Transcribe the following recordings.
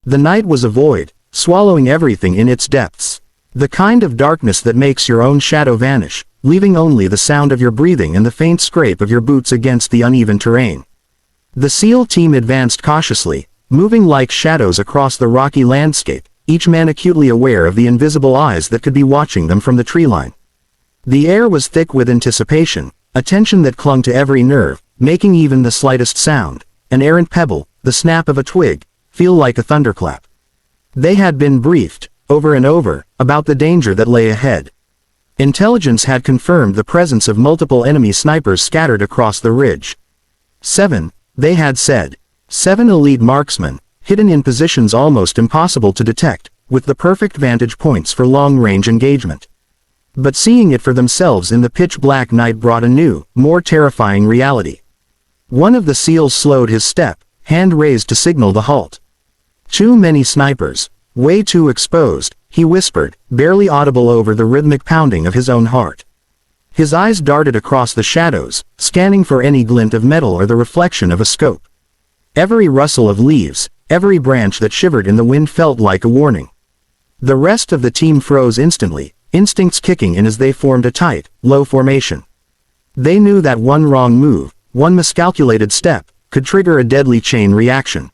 The night was a void, swallowing everything in its depths. The kind of darkness that makes your own shadow vanish, leaving only the sound of your breathing and the faint scrape of your boots against the uneven terrain. The SEAL team advanced cautiously, moving like shadows across the rocky landscape, each man acutely aware of the invisible eyes that could be watching them from the tree line. The air was thick with anticipation, a tension that clung to every nerve, making even the slightest sound, an errant pebble, the snap of a twig, feel like a thunderclap. They had been briefed, over and over, about the danger that lay ahead. Intelligence had confirmed the presence of multiple enemy snipers scattered across the ridge. 7, they had said. 7 elite marksmen, hidden in positions almost impossible to detect, with the perfect vantage points for long-range engagement. But seeing it for themselves in the pitch-black night brought a new, more terrifying reality. One of the SEALs slowed his step, hand raised to signal the halt. Too many snipers, way too exposed, he whispered, barely audible over the rhythmic pounding of his own heart. His eyes darted across the shadows, scanning for any glint of metal or the reflection of a scope. Every rustle of leaves, every branch that shivered in the wind felt like a warning. The rest of the team froze instantly, instincts kicking in as they formed a tight, low formation. They knew that one wrong move, one miscalculated step, could trigger a deadly chain reaction.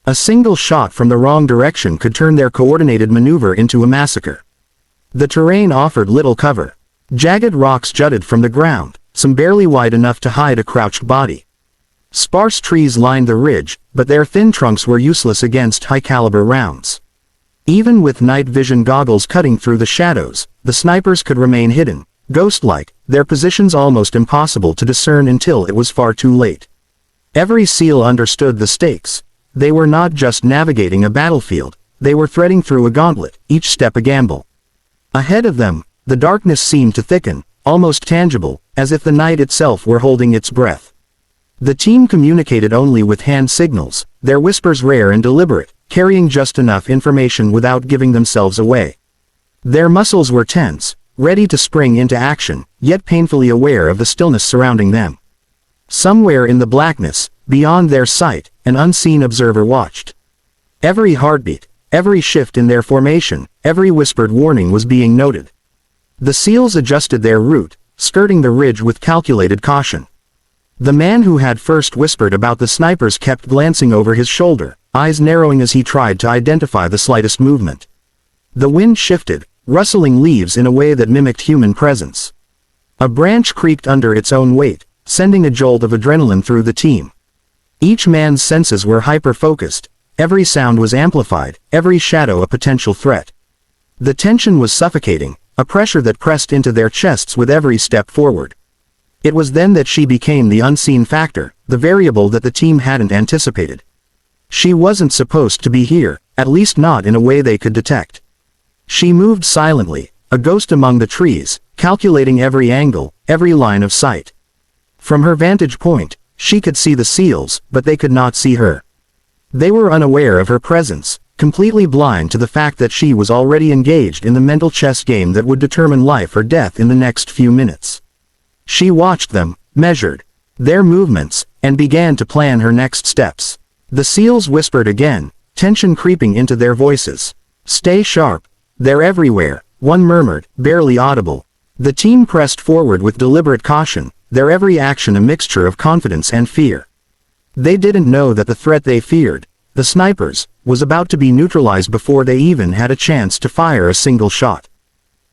A single shot from the wrong direction could turn their coordinated maneuver into a massacre. The terrain offered little cover. Jagged rocks jutted from the ground, some barely wide enough to hide a crouched body. Sparse trees lined the ridge, but their thin trunks were useless against high-caliber rounds. Even with night vision goggles cutting through the shadows, the snipers could remain hidden, ghost-like, their positions almost impossible to discern until it was far too late. Every SEAL understood the stakes. They were not just navigating a battlefield, they were threading through a gauntlet, each step a gamble. Ahead of them, the darkness seemed to thicken, almost tangible, as if the night itself were holding its breath. The team communicated only with hand signals, their whispers rare and deliberate, carrying just enough information without giving themselves away. Their muscles were tense, ready to spring into action, yet painfully aware of the stillness surrounding them. Somewhere in the blackness, beyond their sight, an unseen observer watched. Every heartbeat, every shift in their formation, every whispered warning was being noted. The SEALs adjusted their route, skirting the ridge with calculated caution. The man who had first whispered about the snipers kept glancing over his shoulder, eyes narrowing as he tried to identify the slightest movement. The wind shifted, rustling leaves in a way that mimicked human presence. A branch creaked under its own weight, sending a jolt of adrenaline through the team. Each man's senses were hyper-focused, every sound was amplified, every shadow a potential threat. The tension was suffocating, a pressure that pressed into their chests with every step forward. It was then that she became the unseen factor, the variable that the team hadn't anticipated. She wasn't supposed to be here, at least not in a way they could detect. She moved silently, a ghost among the trees, calculating every angle, every line of sight. From her vantage point, she could see the SEALs, but they could not see her. They were unaware of her presence, completely blind to the fact that she was already engaged in the mental chess game that would determine life or death in the next few minutes. She watched them, measured their movements, and began to plan her next steps. The SEALs whispered again, tension creeping into their voices. "Stay sharp. They're everywhere," one murmured, barely audible. The team pressed forward with deliberate caution, their every action a mixture of confidence and fear. They didn't know that the threat they feared, the snipers, was about to be neutralized before they even had a chance to fire a single shot.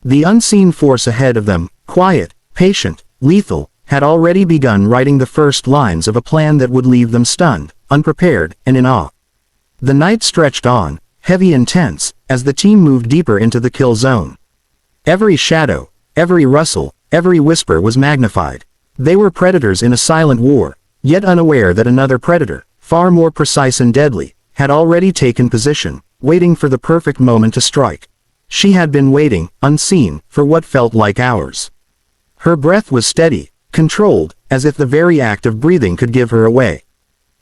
The unseen force ahead of them, quiet, patient, lethal, had already begun writing the first lines of a plan that would leave them stunned, unprepared, and in awe. The night stretched on, heavy and tense, as the team moved deeper into the kill zone. Every shadow, every rustle, every whisper was magnified. They were predators in a silent war, yet unaware that another predator, far more precise and deadly, had already taken position, waiting for the perfect moment to strike. She had been waiting, unseen, for what felt like hours. Her breath was steady, controlled, as if the very act of breathing could give her away.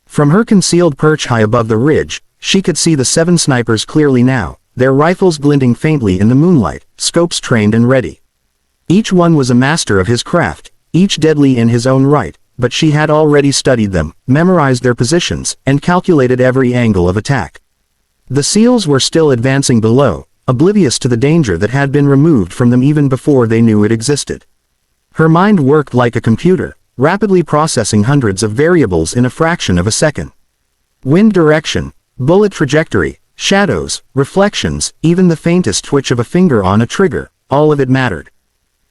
From her concealed perch high above the ridge, she could see the 7 snipers clearly now, their rifles glinting faintly in the moonlight, scopes trained and ready. Each one was a master of his craft, each deadly in his own right, but she had already studied them, memorized their positions, and calculated every angle of attack. The SEALs were still advancing below, oblivious to the danger that had been removed from them even before they knew it existed. Her mind worked like a computer, rapidly processing hundreds of variables in a fraction of a second. Wind direction, bullet trajectory, shadows, reflections, even the faintest twitch of a finger on a trigger, all of it mattered.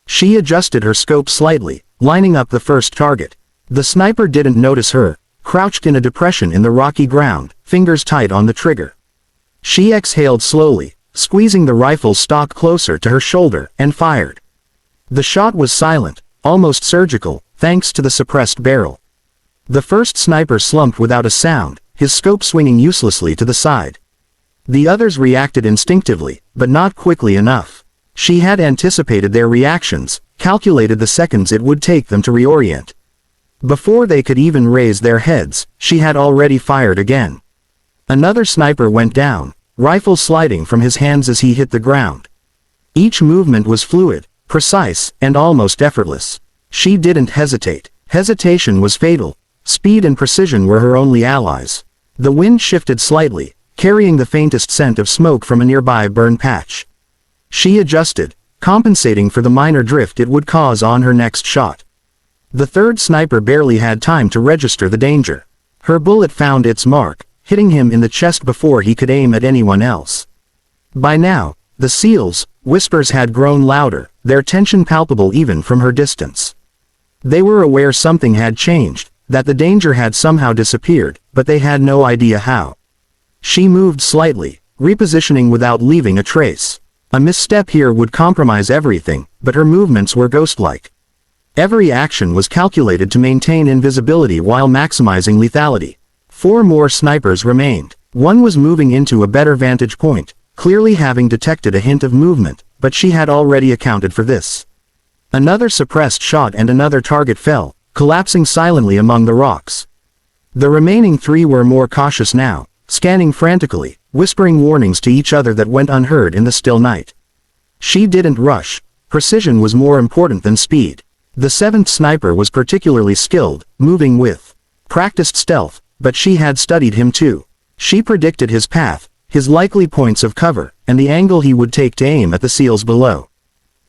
She adjusted her scope slightly, lining up the first target. The sniper didn't notice her, crouched in a depression in the rocky ground, fingers tight on the trigger. She exhaled slowly, squeezing the rifle's stock closer to her shoulder, and fired. The shot was silent, almost surgical, thanks to the suppressed barrel. The first sniper slumped without a sound, his scope swinging uselessly to the side. The others reacted instinctively, but not quickly enough. She had anticipated their reactions, calculated the seconds it would take them to reorient. Before they could even raise their heads, she had already fired again. Another sniper went down, rifle sliding from his hands as he hit the ground. Each movement was fluid, precise, and almost effortless. She didn't hesitate. Hesitation was fatal. Speed and precision were her only allies. The wind shifted slightly, carrying the faintest scent of smoke from a nearby burn patch. She adjusted, compensating for the minor drift it would cause on her next shot. The third sniper barely had time to register the danger. Her bullet found its mark, hitting him in the chest before he could aim at anyone else. By now, the SEALs' whispers had grown louder, their tension palpable even from her distance. They were aware something had changed, that the danger had somehow disappeared, but they had no idea how. She moved slightly, repositioning without leaving a trace. A misstep here would compromise everything, but her movements were ghost-like. Every action was calculated to maintain invisibility while maximizing lethality. 4 more snipers remained. One was moving into a better vantage point, clearly having detected a hint of movement, but she had already accounted for this. Another suppressed shot and another target fell, collapsing silently among the rocks. The remaining 3 were more cautious now, scanning frantically, whispering warnings to each other that went unheard in the still night. She didn't rush. Precision was more important than speed. The 7th sniper was particularly skilled, moving with practiced stealth, but she had studied him too. She predicted his path, his likely points of cover, and the angle he would take to aim at the SEALs below.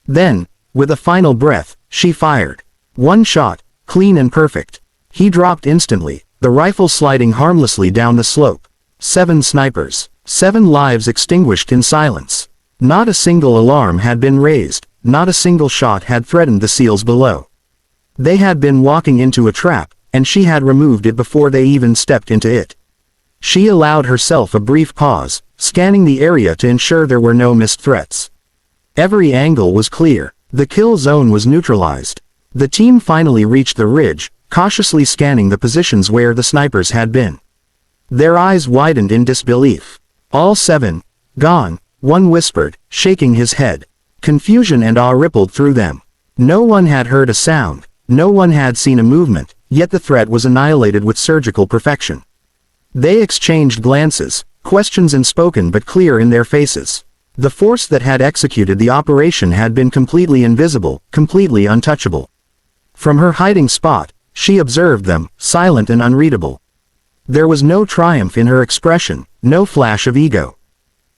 Then, with a final breath, she fired. One shot, clean and perfect. He dropped instantly, the rifle sliding harmlessly down the slope. 7 snipers, 7 lives extinguished in silence. Not a single alarm had been raised, not a single shot had threatened the SEALs below. They had been walking into a trap, and she had removed it before they even stepped into it. She allowed herself a brief pause, scanning the area to ensure there were no missed threats. Every angle was clear. The kill zone was neutralized. The team finally reached the ridge, cautiously scanning the positions where the snipers had been. Their eyes widened in disbelief. All 7, gone, one whispered, shaking his head. Confusion and awe rippled through them. No one had heard a sound, no one had seen a movement, yet the threat was annihilated with surgical perfection. They exchanged glances, questions unspoken but clear in their faces. The force that had executed the operation had been completely invisible, completely untouchable. From her hiding spot, she observed them, silent and unreadable. There was no triumph in her expression, no flash of ego.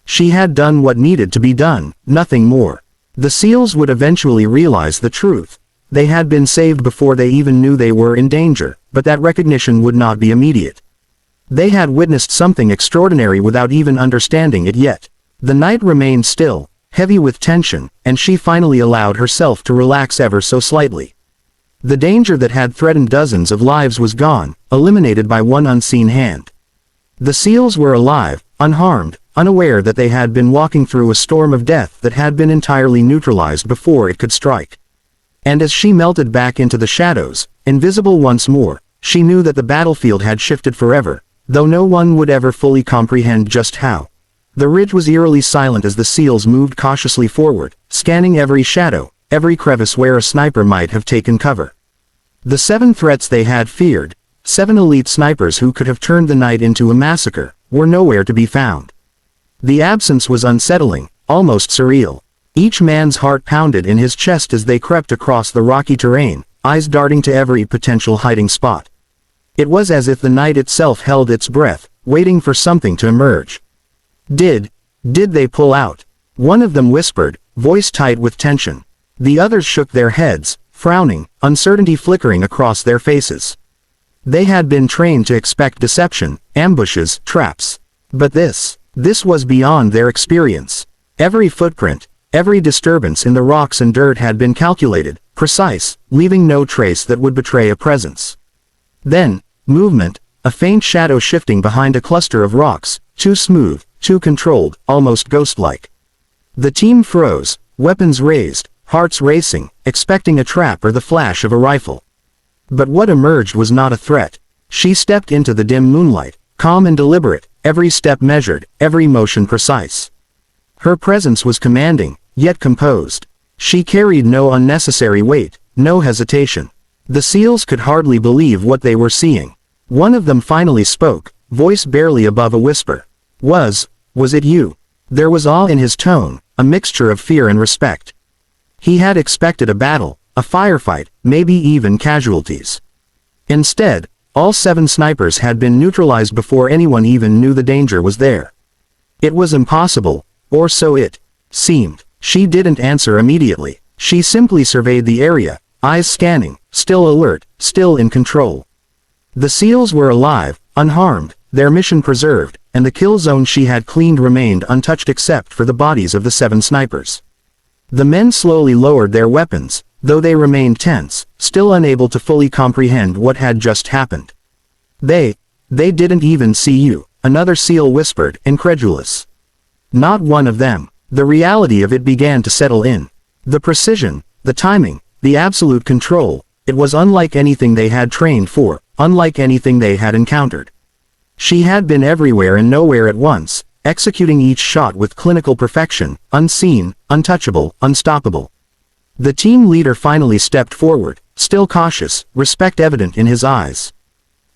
She had done what needed to be done, nothing more. The SEALs would eventually realize the truth. They had been saved before they even knew they were in danger, but that recognition would not be immediate. They had witnessed something extraordinary without even understanding it yet. The night remained still, heavy with tension, and she finally allowed herself to relax ever so slightly. The danger that had threatened dozens of lives was gone, eliminated by one unseen hand. The SEALs were alive, unharmed, unaware that they had been walking through a storm of death that had been entirely neutralized before it could strike. And as she melted back into the shadows, invisible once more, she knew that the battlefield had shifted forever, though no one would ever fully comprehend just how. The ridge was eerily silent as the SEALs moved cautiously forward, scanning every shadow, every crevice where a sniper might have taken cover. The 7 threats they had feared, 7 elite snipers who could have turned the night into a massacre, were nowhere to be found. The absence was unsettling, almost surreal. Each man's heart pounded in his chest as they crept across the rocky terrain, eyes darting to every potential hiding spot. It was as if the night itself held its breath, waiting for something to emerge. Did they pull out? One of them whispered, voice tight with tension. The others shook their heads, frowning, uncertainty flickering across their faces. They had been trained to expect deception, ambushes, traps. But this was beyond their experience. Every footprint, every disturbance in the rocks and dirt had been calculated, precise, leaving no trace that would betray a presence. Then, movement, a faint shadow shifting behind a cluster of rocks, too smooth, too controlled, almost ghost-like. The team froze, weapons raised, hearts racing, expecting a trap or the flash of a rifle. But what emerged was not a threat. She stepped into the dim moonlight, calm and deliberate, every step measured, every motion precise. Her presence was commanding, yet composed. She carried no unnecessary weight, no hesitation. The SEALs could hardly believe what they were seeing. One of them finally spoke, voice barely above a whisper. Was it you? There was awe in his tone, a mixture of fear and respect. He had expected a battle, a firefight, maybe even casualties. Instead, all 7 snipers had been neutralized before anyone even knew the danger was there. It was impossible, or so it seemed. She didn't answer immediately. She simply surveyed the area, eyes scanning, still alert, still in control. The SEALs were alive, unharmed, their mission preserved, and the kill zone she had cleaned remained untouched except for the bodies of the 7 snipers. The men slowly lowered their weapons, though they remained tense, still unable to fully comprehend what had just happened. They didn't even see you, another SEAL whispered, incredulous. Not one of them. The reality of it began to settle in. The precision, the timing, the absolute control, it was unlike anything they had trained for, unlike anything they had encountered. She had been everywhere and nowhere at once, executing each shot with clinical perfection, unseen, untouchable, unstoppable. The team leader finally stepped forward, still cautious, respect evident in his eyes.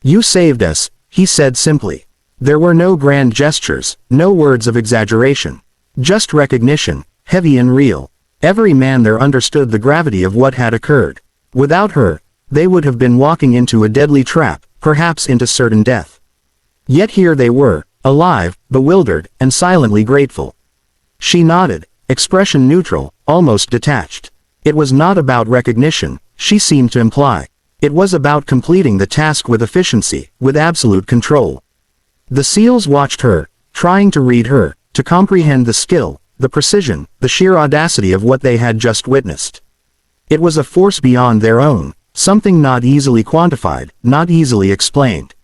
You saved us, he said simply. There were no grand gestures, no words of exaggeration. Just recognition, heavy and real. Every man there understood the gravity of what had occurred. Without her, they would have been walking into a deadly trap, perhaps into certain death. Yet here they were, alive, bewildered, and silently grateful. She nodded, expression neutral, almost detached. It was not about recognition, she seemed to imply. It was about completing the task with efficiency, with absolute control. The SEALs watched her, trying to read her, to comprehend the skill, the precision, the sheer audacity of what they had just witnessed. It was a force beyond their own, something not easily quantified, not easily explained.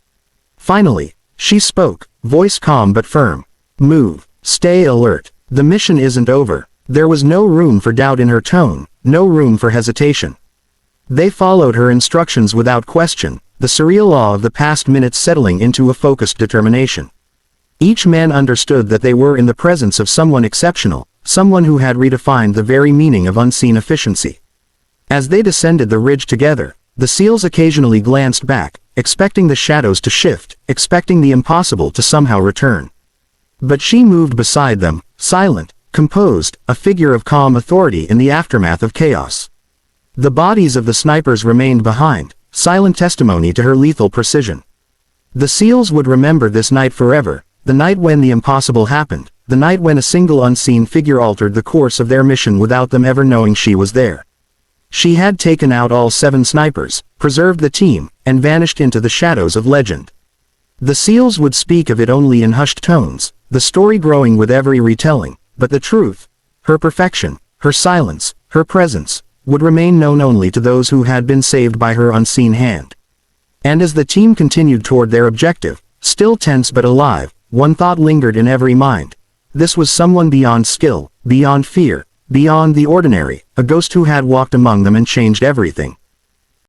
Finally, she spoke, voice calm but firm. Move. Stay alert. The mission isn't over. There was no room for doubt in her tone, no room for hesitation. They followed her instructions without question, the surreal awe of the past minutes settling into a focused determination. Each man understood that they were in the presence of someone exceptional, someone who had redefined the very meaning of unseen efficiency. As they descended the ridge together, the SEALs occasionally glanced back, expecting the shadows to shift, expecting the impossible to somehow return. But she moved beside them, silent, composed, a figure of calm authority in the aftermath of chaos. The bodies of the snipers remained behind, silent testimony to her lethal precision. The SEALs would remember this night forever, the night when the impossible happened, the night when a single unseen figure altered the course of their mission without them ever knowing she was there. She had taken out all 7 snipers, preserved the team, and vanished into the shadows of legend. The SEALs would speak of it only in hushed tones, the story growing with every retelling, but the truth, her perfection, her silence, her presence, would remain known only to those who had been saved by her unseen hand. And as the team continued toward their objective, still tense but alive, one thought lingered in every mind. This was someone beyond skill, beyond fear, beyond the ordinary, a ghost who had walked among them and changed everything.